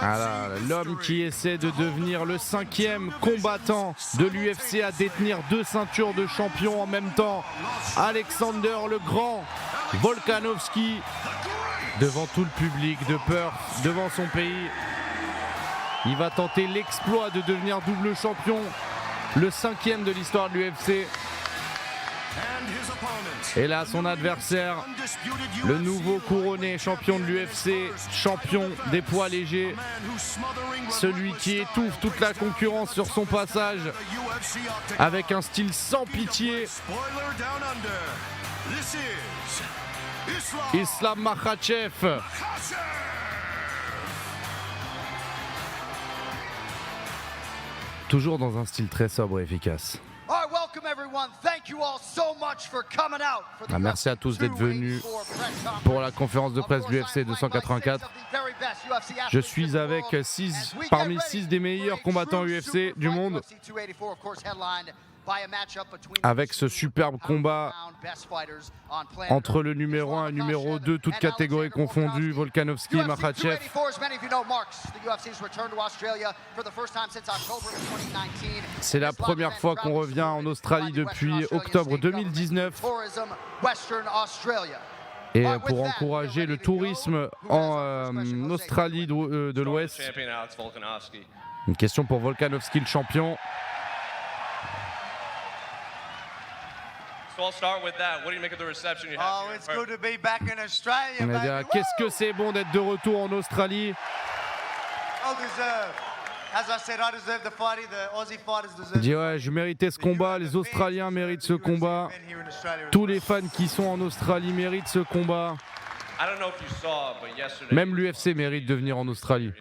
Alors, l'homme qui essaie de devenir le 5e combattant de l'UFC à détenir 2 ceintures de champion en même temps, Alexander le Grand Volkanovski, devant tout le public de Perth, devant son pays. Il va tenter l'exploit de devenir double champion, le 5e de l'histoire de l'UFC. Et là, son adversaire, le nouveau couronné champion de l'UFC, champion des poids légers, celui qui étouffe toute la concurrence sur son passage, avec un style sans pitié. Islam Makhachev. Toujours dans un style très sobre et efficace. Merci à tous d'être venus pour la conférence de presse de l'UFC 284. Je suis avec parmi 6 des meilleurs combattants UFC du monde, avec ce superbe combat entre le numéro 1 et le numéro 2, toutes catégories confondues, Volkanovski et Makhachev. C'est la première fois qu'on revient en Australie depuis octobre 2019. Et pour encourager le tourisme en Australie de l'Ouest. Une question pour Volkanovski, le champion. Qu'est-ce que c'est bon d'être de retour en Australie. Il dit ouais, je méritais ce combat, les Australiens méritent ce combat, tous les fans qui sont en Australie méritent ce combat. Même l'UFC mérite de venir en Australie.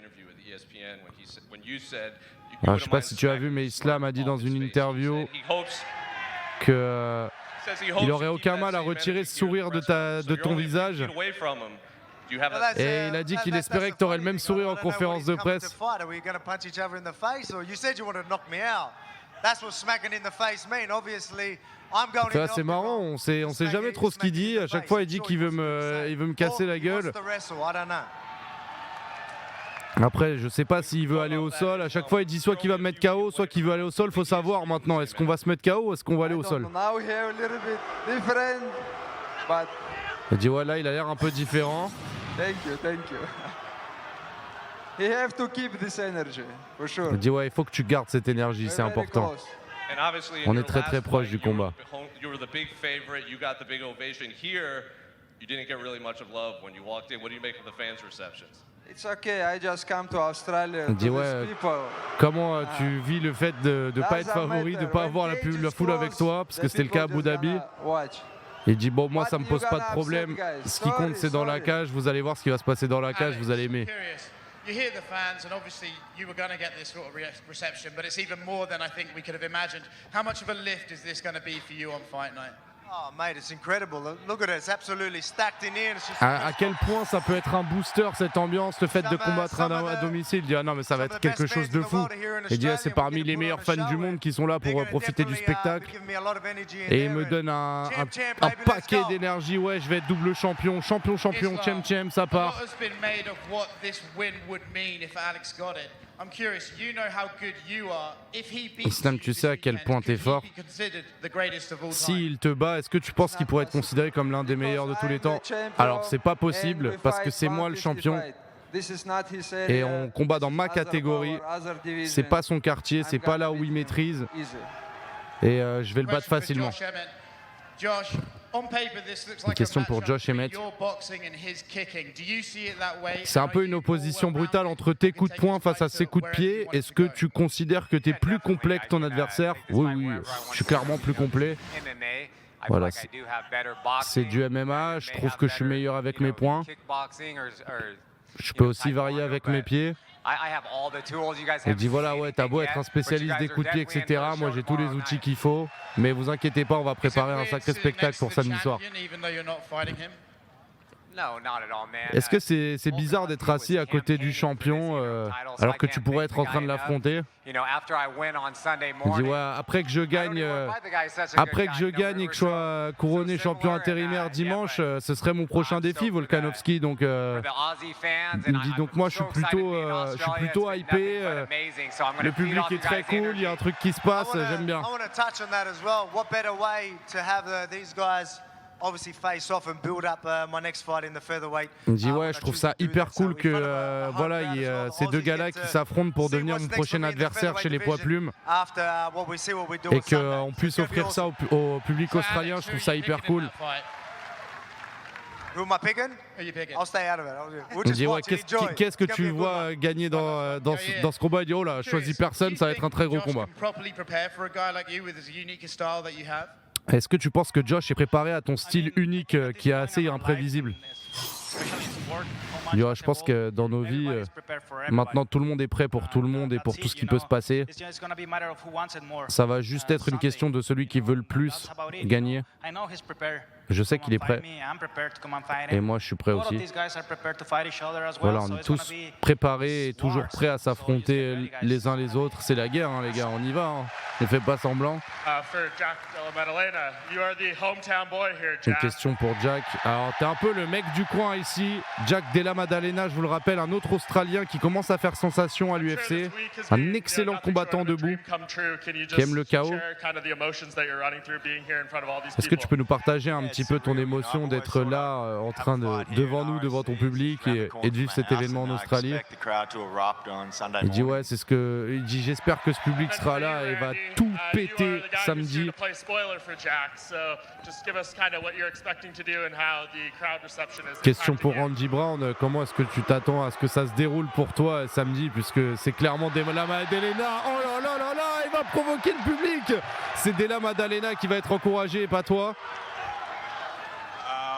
Alors, je ne sais pas si tu as vu, mais Islam a dit dans une interview que il n'aurait aucun mal à retirer ce sourire de ton visage. Et il a dit qu'il espérait que tu aurais le même sourire en conférence de presse. C'est marrant, on sait jamais trop ce qu'il dit. À chaque fois, il dit qu'il veut me casser la gueule. Après, je sais pas s'il veut aller au sol. À chaque fois, il dit soit qu'il va me mettre KO, soit qu'il veut aller au sol. Faut savoir maintenant, est-ce qu'on va se mettre KO ou est-ce qu'on va aller au sol? Il dit ouais, là, il a l'air un peu différent. Thank you. Il dit ouais, il faut que tu gardes cette énergie, c'est important. On est très très proche du combat. Il dit ouais, comment tu vis le fait de ne pas être favori, de ne pas avoir la foule avec toi, parce que c'était le cas à Abu Dhabi. Il dit bon, moi ça me pose pas de problème, ce qui compte c'est dans la cage, vous allez voir ce qui va se passer dans la cage, vous allez aimer. You hear the fans, and obviously you were going to get this sort of reception, but it's even more than I think we could have imagined. How much of a lift is this going to be for you on fight night? Oh, mate, it's incredible. Look at it, it's absolutely stacked in here. À quel point ça peut être un booster cette ambiance, le fait de combattre à domicile. Il dit ah non mais ça va être quelque chose de fou. Il dit ah, c'est parmi les meilleurs fans du monde qui sont là pour profiter du spectacle. Et il me donne un paquet d'énergie. Ouais, je vais être double champion, champion, champ, ça part. Islam, tu sais à quel point t'es fort. S'il te bat, est-ce que tu penses qu'il pourrait être considéré comme l'un des meilleurs de tous les temps? Alors c'est pas possible parce que c'est moi le champion et on combat dans ma catégorie. C'est pas son quartier, c'est pas là où il maîtrise et je vais le battre facilement. Une question pour Josh Emmett. C'est un peu une opposition brutale entre tes coups de poing face à ses coups de pied. Est-ce que tu considères que tu es plus complet que ton adversaire? Oui, je suis clairement plus complet. Voilà, c'est du MMA, je trouve que je suis meilleur avec mes poings. Je peux aussi varier avec mes pieds. Il dit voilà, ouais, t'as beau être un spécialiste des coups de pied, etc. Moi j'ai tous les outils qu'il faut. Mais vous inquiétez pas, on va préparer un sacré spectacle pour samedi soir. Est-ce que c'est bizarre d'être assis à côté du champion alors que tu pourrais être en train de l'affronter? Il dit ouais, après que je gagne et que je sois couronné champion intérimaire dimanche, ce serait mon prochain défi, Volkanovski. Donc il me dit donc moi je suis plutôt hypé. Le public est très cool, il y a un truc qui se passe, j'aime bien. Il me dit ouais, je trouve ça hyper cool que voilà, il y ait ces deux gars-là qui s'affrontent pour devenir mon prochain adversaire chez les poids plumes et qu'on puisse offrir ça au public australien. Je trouve ça hyper cool. Il me dit ouais, qu'est-ce que tu vois gagner dans ce combat? Il dit oh là, choisis personne, ça va être un très gros combat. Est-ce que tu penses que Josh est préparé à ton style unique qui est assez imprévisible? Je pense que dans nos vies, maintenant tout le monde est prêt pour tout le monde et pour tout ce qui peut se passer. Ça va juste être une question de celui qui veut le plus gagner. Je sais qu'il est prêt. Et moi, je suis prêt aussi. Voilà, on est tous préparés et toujours prêts à s'affronter les uns les autres. C'est la guerre, hein, les gars, on y va. Hein. Ne fais pas semblant. Une question pour Jack. Alors, t'es un peu le mec du coin ici. Jack Della Maddalena, je vous le rappelle, un autre Australien qui commence à faire sensation à l'UFC. Un excellent combattant debout qui aime le chaos. Est-ce que tu peux nous partager un petit peu ton émotion d'être là en train devant nous, devant ton public et de vivre cet événement en Australie? Il dit ouais, il dit j'espère que ce public sera là et va tout péter samedi. Question pour Andy Brown, comment est-ce que tu t'attends à ce que ça se déroule pour toi samedi, puisque c'est clairement Della Maddalena. Oh là là là là, il va provoquer le public. C'est Della Maddalena qui va être encouragé et pas toi.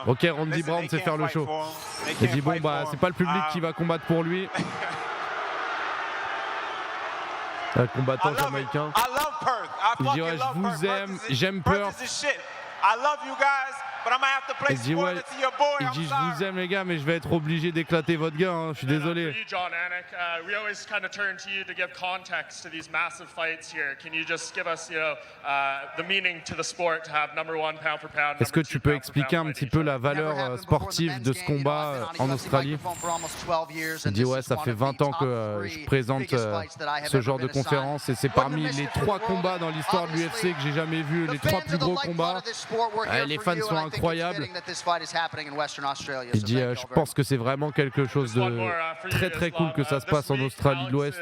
Ok, Randy Brown sait faire le show. Il dit bon bah c'est pas le public qui va combattre pour lui. Un combattant jamaïcain. Il dit ouais, je vous aime, j'aime Perth. Il dit ouais, je vous aime les gars, mais je vais être obligé d'éclater votre gars, hein, je suis désolé. Est-ce que tu peux expliquer un petit peu la valeur sportive de ce combat en Australie? Il dit ouais, ça fait 20 ans que je présente ce genre de conférence et c'est parmi les 3 combats dans l'histoire de l'UFC que j'ai jamais vu, les 3 plus gros combats. Les fans sont incroyable. Il dit je pense que c'est vraiment quelque chose de très très cool que ça se passe en Australie de l'Ouest.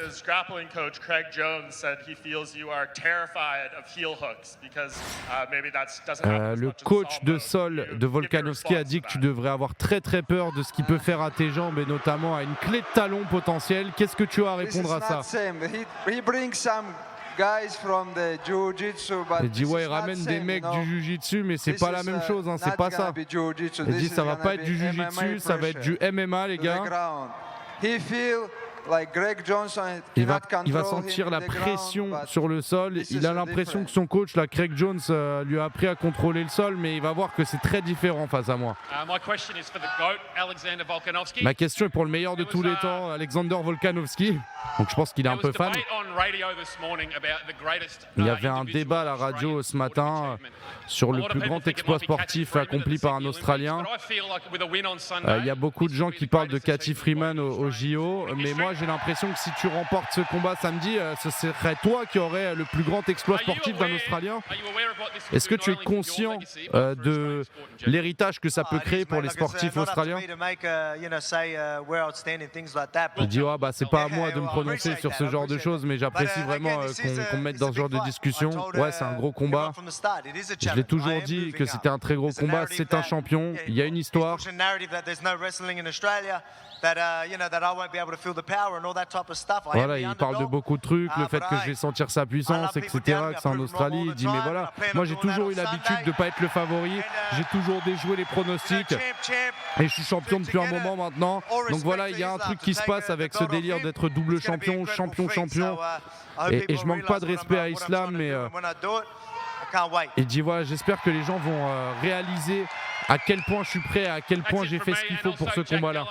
Le coach de sol de Volkanovski a dit que tu devrais avoir très très peur de ce qu'il peut faire à tes jambes et notamment à une clé de talon potentielle. Qu'est-ce que tu as à répondre à ça? Il dit ouais, il ramène des mecs du Jiu-Jitsu, mais c'est pas la même chose, hein, c'est pas ça. Il dit ça va pas être du Jiu-Jitsu, ça va être du MMA les gars. Il va sentir la pression sur le sol. Il a l'impression que son coach, là, Craig Jones, lui a appris à contrôler le sol, mais il va voir que c'est très différent face à moi. Ma question est pour le meilleur de tous les temps, Alexander Volkanovski. Donc je pense qu'il est un peu fan. Il y avait un débat à la radio ce matin sur le plus grand exploit sportif accompli par un Australien. Il y a beaucoup de gens qui parlent de Cathy Freeman au JO, mais moi j'ai l'impression que si tu remportes ce combat samedi, ce serait toi qui aurais le plus grand exploit sportif d'un Australien. Est-ce que tu es conscient de l'héritage que ça peut créer pour les sportifs australiens? Il dit oh, bah, c'est pas à moi de me prononcer sur ce genre de choses, mais j'apprécie vraiment qu'on me mette dans ce genre de discussion. Ouais, c'est un gros combat. Je l'ai toujours dit que c'était un très gros combat. C'est un champion, il y a une histoire. Voilà, il parle de beaucoup de trucs, le fait que je vais sentir sa puissance, etc., que c'est en Australie. Il dit mais voilà, moi j'ai toujours eu l'habitude de ne pas être le favori, j'ai toujours déjoué les pronostics et je suis champion depuis un moment maintenant. Donc voilà, il y a un truc qui se passe avec ce délire d'être double champion, et je manque pas de respect à Islam, mais il dit voilà, j'espère que les gens vont réaliser à quel point je suis prêt, à quel point j'ai fait ce qu'il faut pour ce combat-là.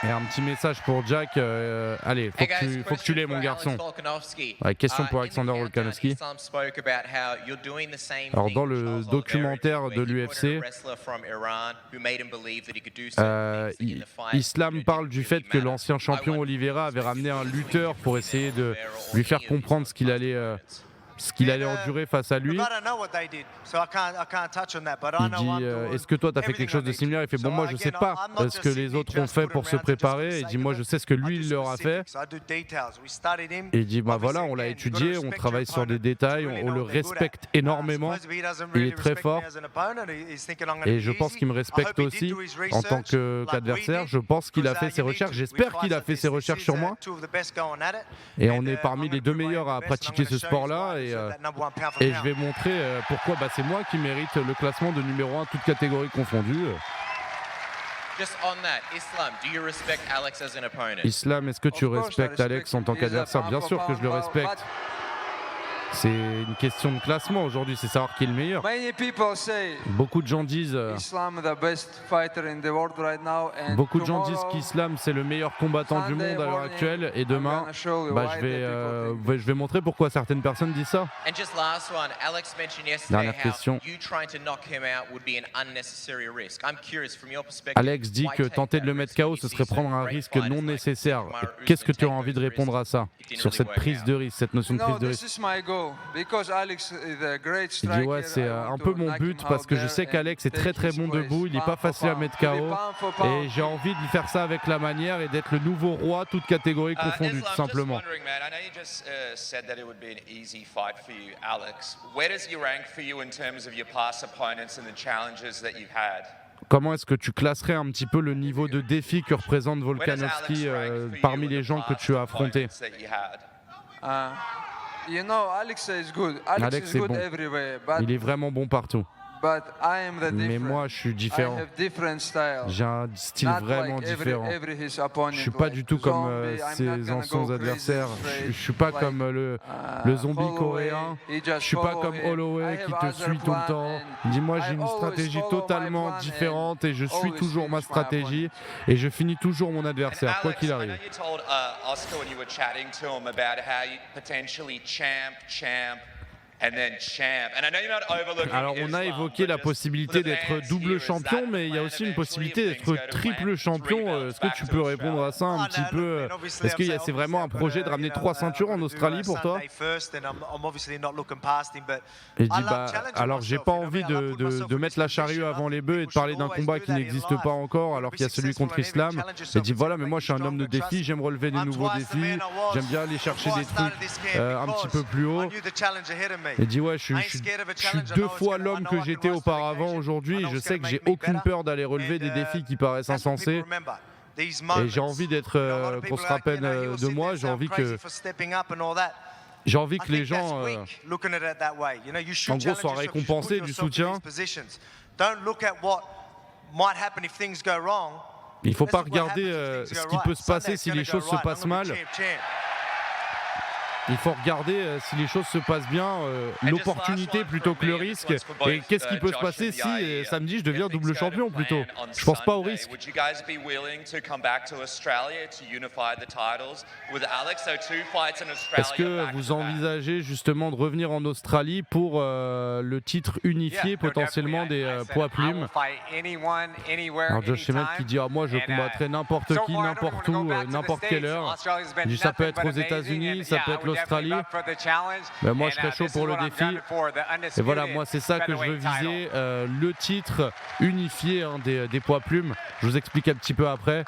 Et un petit message pour Jack, allez, faut que tu l'aies mon garçon. Ouais, question pour Alexander Volkanovski. Alors dans le documentaire de l'UFC, Islam parle du fait que l'ancien champion Oliveira avait ramené un lutteur pour essayer de lui faire comprendre ce qu'il allait endurer face à lui. Il dit est-ce que toi tu as fait quelque chose de similaire? Il fait bon, moi je sais pas ce que les autres ont fait pour se préparer. Il dit moi je sais ce que lui il leur a fait. Et il dit bah voilà, on l'a étudié, on travaille sur des détails, on le respecte énormément. Il est très fort et je pense qu'il me respecte aussi en tant qu'adversaire. Je pense qu'il a fait ses recherches, j'espère qu'il a fait ses recherches sur moi. Et on est parmi les deux meilleurs à pratiquer ce sport-là. Et je vais montrer pourquoi c'est moi qui mérite le classement de numéro 1, toutes catégories confondues. Islam, est-ce que tu respectes Alex en tant qu'adversaire? Bien sûr que je le respecte. C'est une question de classement aujourd'hui, c'est savoir qui est le meilleur. Beaucoup de gens disent qu'Islam c'est le meilleur combattant du monde à l'heure actuelle, et demain je vais montrer pourquoi certaines personnes disent ça. Dernière question. Alex dit que tenter de le mettre KO ce serait prendre un risque non nécessaire. Qu'est-ce que tu as envie de répondre à ça, sur cette prise de risque, cette notion de prise de risque? Il dit ouais, c'est un peu mon but parce que je sais qu'Alex est très très bon debout, il n'est pas facile à mettre KO et j'ai envie de lui faire ça avec la manière et d'être le nouveau roi, toutes catégories confondues, tout simplement. Comment est-ce que tu classerais un petit peu le niveau de défi que représente Volkanovski parmi les gens que tu as affrontés? Alex est bon, il est vraiment bon partout. Mais moi je suis différent, j'ai un style vraiment différent. Je suis pas du tout comme ses anciens adversaires, je suis pas comme le zombie coréen, je suis pas comme Holloway qui te suit tout le temps. Dis-moi, j'ai une stratégie totalement différente et je suis toujours ma stratégie et je finis toujours mon adversaire, quoi qu'il arrive. Alors on a évoqué la possibilité d'être double champion, mais il y a aussi une possibilité d'être triple champion. Est-ce que tu peux répondre à ça un petit peu? Est-ce que c'est vraiment un projet de ramener 3 ceintures en Australie pour toi? Il dit alors j'ai pas envie de mettre la charrue avant les bœufs et de parler d'un combat qui n'existe pas encore alors qu'il y a celui contre Islam. Il dit voilà, mais moi je suis un homme de défi, j'aime relever des nouveaux défis, j'aime bien aller chercher des trucs un petit peu plus haut. Il dit ouais, je suis 2 fois l'homme que j'étais auparavant aujourd'hui et je sais que j'ai aucune peur d'aller relever des défis qui paraissent insensés. Et j'ai envie d'être, qu'on se rappelle de moi, j'ai envie que les gens, en gros, soient récompensés du soutien. Il ne faut pas regarder ce qui peut se passer si les choses se passent mal. Il faut regarder si les choses se passent bien, l'opportunité plutôt que le risque. Et qu'est-ce qui peut se passer si samedi je deviens double champion plutôt? Je pense pas au risque. Est-ce que vous envisagez justement de revenir en Australie pour le titre unifié potentiellement des poids plumes? Alors Josh Emmett qui dit moi je combattrai n'importe qui, n'importe où, n'importe quelle heure. Il dit ça peut être aux États-Unis, ça peut être l'Australie. Ben moi je serais chaud pour le défi. Et voilà, moi c'est ça que je veux viser, le titre unifié des poids plumes. Je vous explique un petit peu après.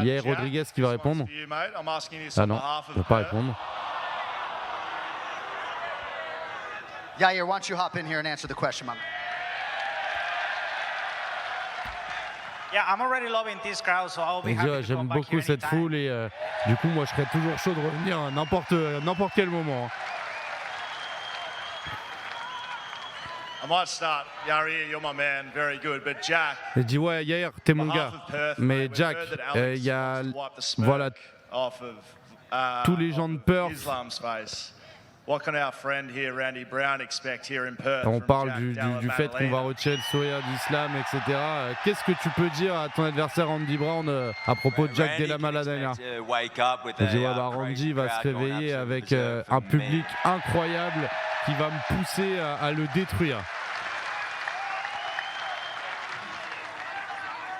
Il y a Rodriguez qui va répondre. Ah non, il ne va pas répondre. Yair, why don't you hop in here and answer the question, man? J'aime beaucoup cette foule et du coup moi je serais toujours chaud de revenir à n'importe quel moment. Il dit ouais Yair, t'es mon gars, mais Jack, il y a voilà tous les gens de Perth what can our friend here, Randy Brown, expect here in Perth? On from parle Jack du Della fait qu'on va Maddalena? retirer le sourire d'Islam, etc. Qu'est-ce que tu peux dire à ton adversaire Randy Brown à propos de Jack Della Maddalena? Il dit ouais, Randy va se réveiller avec un public incroyable qui va me pousser à le détruire.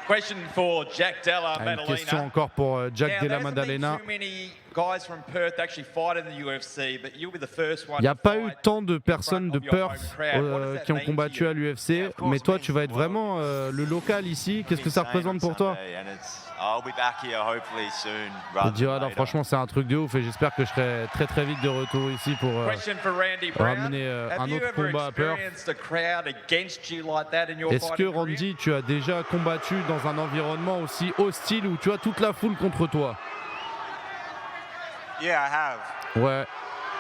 Question for Jack Della Une Maddalena. question encore pour Jack Now, Della there hasn't Maddalena. been too many guys from Perth actually fight in the UFC, but you'll be the first one Il n'y a to pas eu fight tant de in personnes de front of your Perth home crowd. What does that qui ont mean combattu to you? à l'UFC, mais toi tu vas être vraiment le local ici. Qu'est-ce que ça représente pour toi? Il dit ah non, franchement c'est un truc de ouf et j'espère que je serai très très vite de retour ici pour Question for Randy Brown. ramener Have un you autre ever combat à Perth. experienced a crowd against you like that in your Est-ce que fighting career? Randy, tu as déjà combattu dans un environnement aussi hostile où tu as toute la foule contre toi? Yeah, I have. Ouais,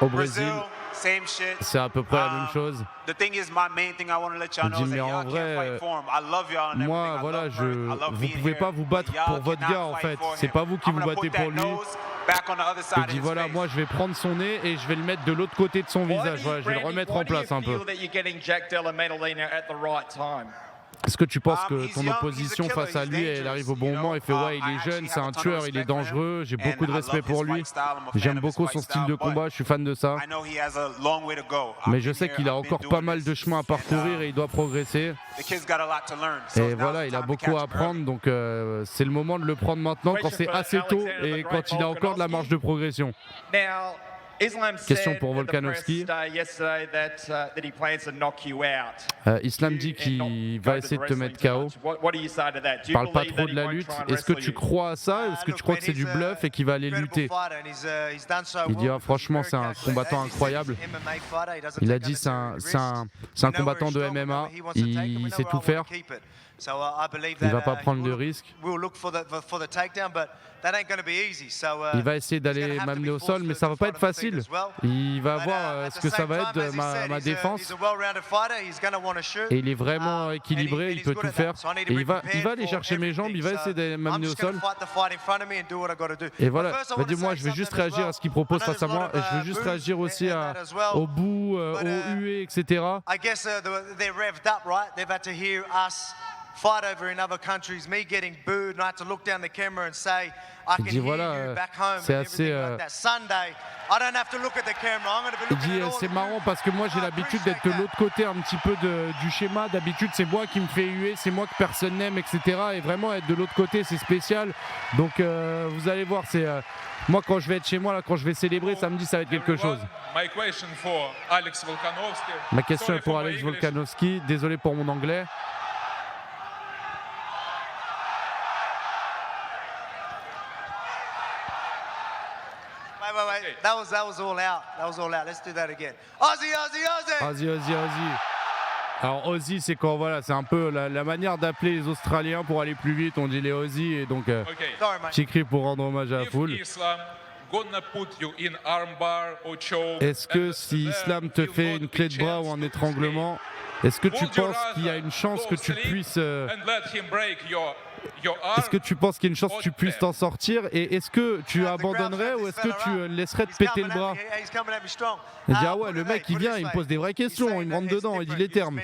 au Brésil, Brazil, same shit. c'est à peu près la même chose. The thing is, my main thing I want to let y'all Il know dit, is that mais en y'all vrai, can't fight for him. I love y'all and Moi, everything. I voilà, love Perth. I love vous being pouvez here, pas vous battre but y'all pour votre cannot gars en fight fait. for C'est him. pas vous qui I'm vous gonna battez put pour that lui. nose back on the other side Il of dit his voilà, face. moi je vais prendre son nez et je vais le mettre de l'autre côté de son Why visage. do Voilà, you, je vais le Randy, remettre why en do you place un peu. feel that you're getting Jack Della Maddalena at the right time? Est-ce que tu penses que He's ton young, opposition he's a killer, face à he's lui, elle dangerous, arrive au bon you moment? know. Il fait ouais, il I est jeune, actually c'est have un a ton of tueur, il est respect for him, dangereux. J'ai and beaucoup de I respect love pour his lui. fight style, I'm a fan J'aime of his beaucoup fight son style de style, combat, je suis fan de ça. I know he has a long way to go. Mais I've je been sais here, qu'il a I've been encore doing pas mal this, de chemin à and, parcourir et il doit progresser. the kid's got a lot to learn. So Et now's voilà, the il a time to beaucoup catch à him apprendre, early. donc c'est le moment de le prendre maintenant quand c'est assez tôt et quand il a encore de la marge de progression. Now, Islam Question said pour at the Volkanovski. press day yesterday that he plans to knock you out. Islam dit qu'il va essayer de te mettre KO. What do you say to that? Do you Parle pas believe trop that de he la won't lutte. try and Est-ce que wrestle tu you? crois à ça ou est-ce que tu crois que c'est du bluff et qu'il va aller lutter? Il dit ah, franchement c'est un combattant incroyable. Il a dit c'est un combattant de MMA, il sait tout faire. Il va pas prendre de risques. Il va essayer d'aller m'amener au sol, mais ça va pas être facile. Il va voir ce que ça va être ma défense. Et il est vraiment équilibré, il peut tout faire. Et il va aller chercher mes jambes, il va essayer de m'amener au sol. Et voilà, il va dire moi je vais juste réagir à ce qu'il propose face à moi. Et je veux juste réagir aussi au bout, au huée, etc. I guess they're revved up, right? They've had to hear us fight over in other countries, me getting booed, and I had to look down the camera and say, I Il can dit, hear voilà, you back home c'est and assez, everything like that. Sunday, I don't have to look at the camera. I'm going to be Il looking dit at all c'est of marrant you. parce que moi j'ai l'habitude d'être de l'autre côté un petit peu du schéma. D'habitude c'est moi qui me fais huer, c'est moi que personne n'aime, etc. Et vraiment être de l'autre côté c'est spécial. Donc vous allez voir, c'est moi quand je vais être chez moi là, quand je vais célébrer samedi, ça va être quelque chose. Ma question est pour Alex Volkanovski. Désolé pour mon anglais. Wait. That was all out. That was all out. Let's do that again. Ozzy, Ozzy, Ozzy. Ozzy. Alors Ozzy c'est quand voilà, c'est un peu la manière d'appeler les Australiens pour aller plus vite. On dit les Ozzy et donc Sorry, mate. petit cri pour rendre hommage à la foule. Est-ce que si Islam te fait une clé de bras ou un étranglement, est-ce que tu penses qu'il y a une chance que tu puisses est-ce que tu penses qu'il y a une chance que tu puisses t'en sortir et est-ce que tu abandonnerais ou est-ce que tu laisserais te péter le bras? Il dit ah ouais, le mec il vient, il me pose des vraies questions, il me rentre dedans, il dit les termes.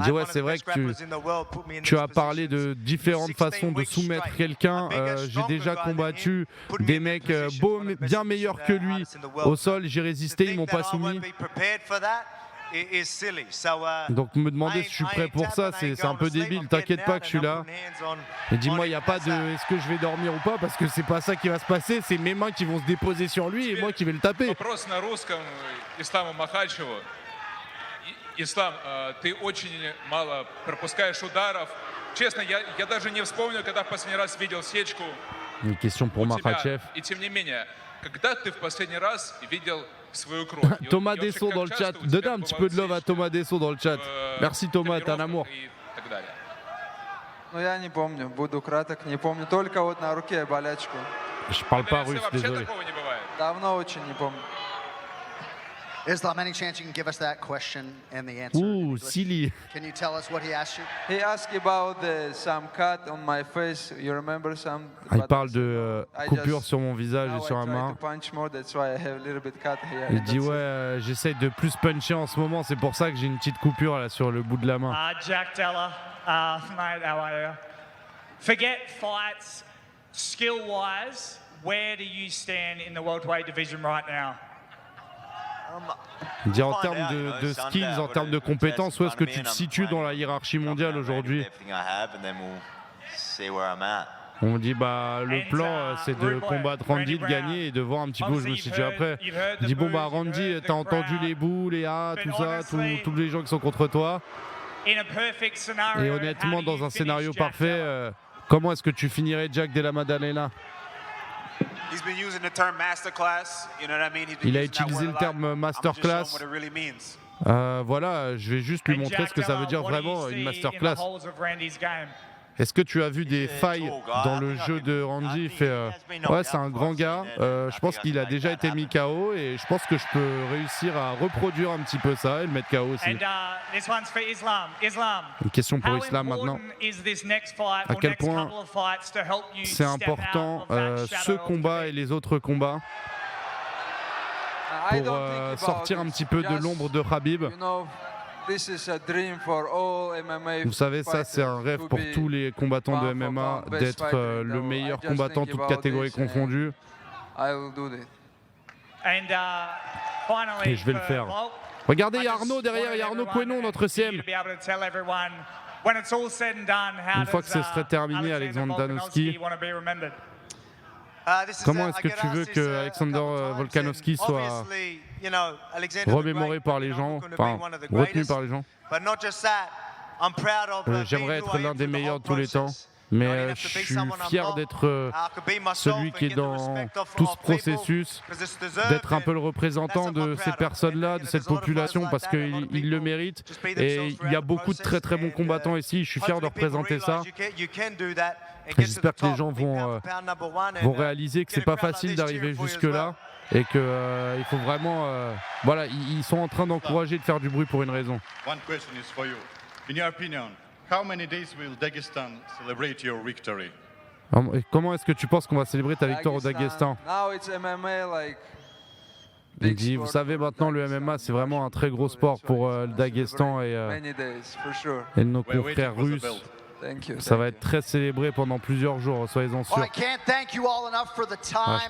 Il dit ouais, c'est vrai que tu as parlé de différentes façons de soumettre quelqu'un. J'ai déjà combattu des mecs bien meilleurs que lui au sol, j'ai résisté, ils m'ont pas soumis. Donc me demander si je suis prêt pour ça, c'est un peu débile. T'inquiète pas que je suis là. Et dis-moi, il n'y a pas de est-ce que je vais dormir ou pas, parce que c'est pas ça qui va se passer. C'est mes mains qui vont se déposer sur lui et moi qui vais le taper. Вопрос на русском Исламу Махачеву. Ислам, ты очень мало пропускаешь ударов. Честно, я даже не вспомню, когда в последний раз видел сечку Une question pour у тебя. Makhachev. И тем не менее, когда ты в последний раз видел свою кровь? Thomas Dessau dans le chat. Donnez un petit peu de love à Thomas Dessau dans le chat. Merci Thomas, t'es un amour. Ну, я не помню, буду краток, не помню. Только вот на руке болячку. Je parle pas russe, Вообще désolé. такого не бывает. Давно очень не помню. Islam, any chance you can give us that question and the answer? in Ouh, English? silly. Can you tell us what he asked you? He asked about some cut on my face. You remember some? Il But parle de I coupures just- sur mon visage now et sur I la try main. to punch more, that's why I have a little bit cut here. Il and dit that's ouais, it. j'essaye de plus puncher en ce moment, c'est pour ça que j'ai une petite coupure là sur le bout de la main. Jack Della, mate, how are you? Forget fights, skill-wise, where do you stand in the welterweight division right now? Il dit en termes de skills, en termes de compétences, où est-ce que tu te situes dans la hiérarchie mondiale aujourd'hui? On me dit bah le plan c'est de combattre Randy, de gagner et de voir un petit peu où je me situe après. Il dit bon bah Randy, t'as entendu les bouts, les A, tout ça, tous les gens qui sont contre toi. Et honnêtement dans un scénario parfait, comment est-ce que tu finirais Jack Della Maddalena? Il a utilisé le terme masterclass. Voilà, je vais juste lui montrer ce que ça veut dire vraiment une masterclass. Est-ce que tu as vu des failles dans le jeu de Randy? Il fait ouais, c'est un grand gars. Je pense qu'il a déjà été mis KO et je pense que je peux réussir à reproduire un petit peu ça et le mettre KO aussi. Une question pour Islam maintenant. À quel point c'est important ce combat et les autres combats pour sortir un petit peu de l'ombre de Khabib? Vous savez, ça c'est un rêve pour tous les combattants de MMA d'être le meilleur combattant, toutes catégories confondues. Et je vais le faire. Regardez, il y a Arnaud derrière, il y a Arnaud Quenon, notre CM. Une fois que ce serait terminé, Alexander Volkanovski, comment est-ce que tu veux que Alexander Volkanovski soit remémoré par les gens, enfin retenu par les gens? J'aimerais être l'un des meilleurs de tous les temps, mais je suis fier d'être celui qui est dans tout ce processus, d'être un peu le représentant de ces personnes-là, de cette population, parce qu'ils le méritent. Et il y a beaucoup de très très bons combattants ici, je suis fier de représenter ça. Et j'espère que les gens vont réaliser que c'est pas facile d'arriver jusque-là et qu'il faut vraiment... voilà, ils sont en train d'encourager, de faire du bruit pour une raison. One question is for you. In your opinion, how many days will Dagestan celebrate your victory? Comment est-ce que tu penses qu'on va célébrer ta victoire au Daghestan? Il dit, vous savez, maintenant le MMA c'est vraiment un très gros sport pour le Daghestan et nos confrères russes. Ça va être très célébré pendant plusieurs jours, soyez-en sûrs. Je ne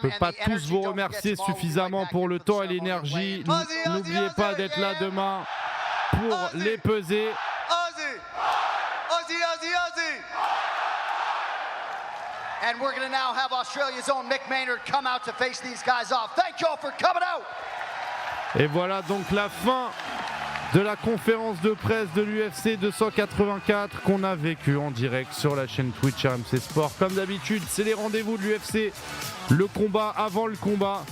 peux pas tous vous remercier suffisamment pour le temps et l'énergie. N'oubliez pas d'être là demain pour les peser. And we're going to now have Australia's own Mick Maynard come out to face these guys off. Thank you all for coming out. Et voilà donc la fin de la conférence de presse de l'UFC 284 qu'on a vécu en direct sur la chaîne Twitch RMC Sport. Comme d'habitude, c'est les rendez-vous de l'UFC, le combat avant le combat.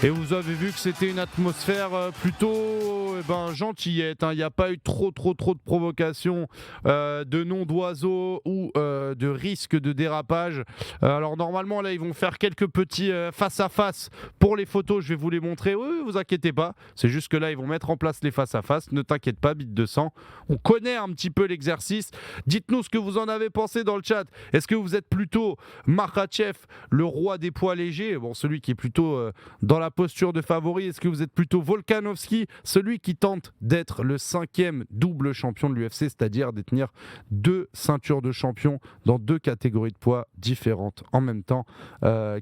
Et vous avez vu que c'était une atmosphère plutôt gentillette. Il n'y a pas eu trop de provocations, de noms d'oiseaux ou de risques de dérapage. Alors normalement là ils vont faire quelques petits face à face pour les photos. Je vais vous les montrer. Oui, vous inquiétez pas. C'est juste que là ils vont mettre en place les face à face. Ne t'inquiète pas, Bite de sang. On connaît un petit peu l'exercice. Dites-nous ce que vous en avez pensé dans le chat. Est-ce que vous êtes plutôt Makhachev, le roi des poids légers, bon celui qui est plutôt dans la posture de favori? Est-ce que vous êtes plutôt Volkanovski, celui qui tente d'être le 5e double champion de l'UFC, c'est-à-dire détenir 2 ceintures de champion dans 2 catégories de poids différentes en même temps?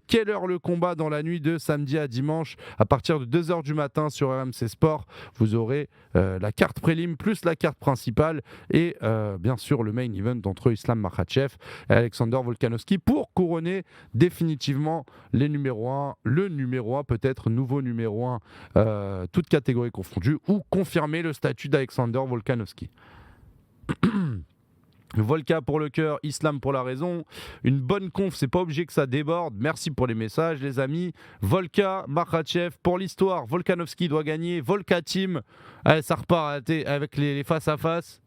Quelle heure le combat? Dans la nuit de samedi à dimanche à partir de 2h du matin sur RMC Sport. Vous aurez la carte prélim plus la carte principale et bien sûr le main event entre Islam Makhachev et Alexander Volkanovski pour couronner définitivement les numéros 1, le numéro 1 peut-être nouveau numéro 1 toutes catégories confondues ou confirmer le statut d'Alexander Volkanovski. Volka pour le cœur, Islam pour la raison. Une bonne conf, c'est pas obligé que ça déborde. Merci pour les messages les amis. Volka, Makhachev pour l'histoire. Volkanovski doit gagner. Volka team. Allez, ça repart avec les face à face.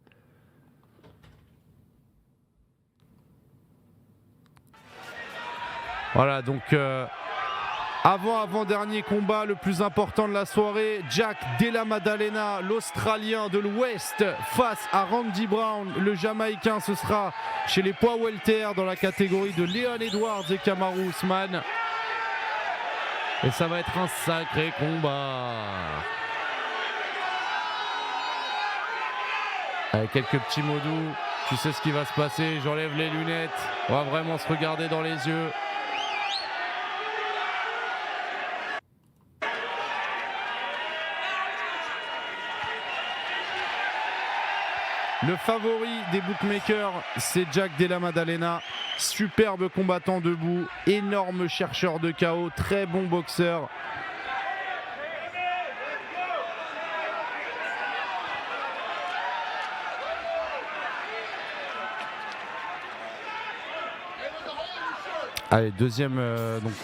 Voilà donc Avant-dernier combat, le plus important de la soirée. Jack Della Maddalena, l'Australien de l'Ouest, face à Randy Brown, le Jamaïcain. Ce sera chez les poids welter dans la catégorie de Leon Edwards et Kamaru Usman. Et ça va être un sacré combat. Avec quelques petits mots doux, tu sais ce qui va se passer. J'enlève les lunettes. On va vraiment se regarder dans les yeux. Le favori des bookmakers, c'est Jack Della Maddalena. Superbe combattant debout, énorme chercheur de KO, très bon boxeur. Allez, deuxième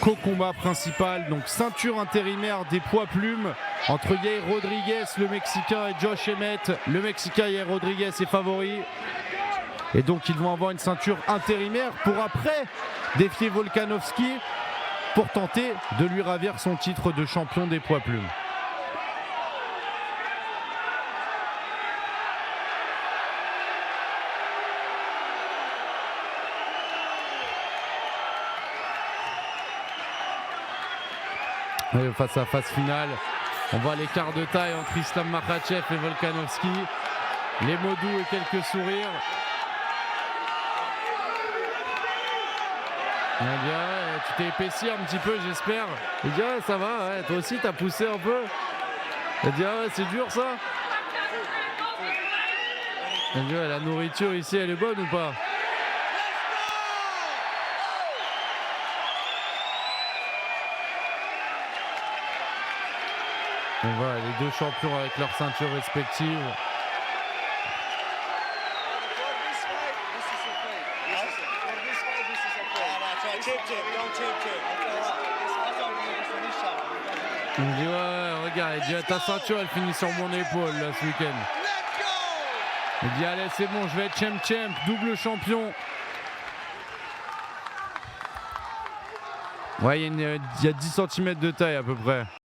co-combat principal, donc ceinture intérimaire des poids plumes entre Yair Rodriguez, le Mexicain, et Josh Emmett. Le Mexicain Yair Rodriguez est favori. Et donc ils vont avoir une ceinture intérimaire pour après défier Volkanovski pour tenter de lui ravir son titre de champion des poids plumes. Et face à face finale, on voit l'écart de taille entre Islam Makhachev et Volkanovski. Les mots doux et quelques sourires. Il dit, ouais, tu t'es épaissi un petit peu, j'espère. Il dit, ouais, ça va, ouais, toi aussi t'as poussé un peu. Il dit, ah ouais, c'est dur ça. Il dit, ouais, la nourriture ici, elle est bonne ou pas? Et voilà, les deux champions avec leurs ceintures respectives. Il me dit ouais, regarde, il dit ta ceinture elle finit sur mon épaule là ce week-end. Il dit allez c'est bon, je vais être champ, double champion. Ouais, il y a 10 cm de taille à peu près.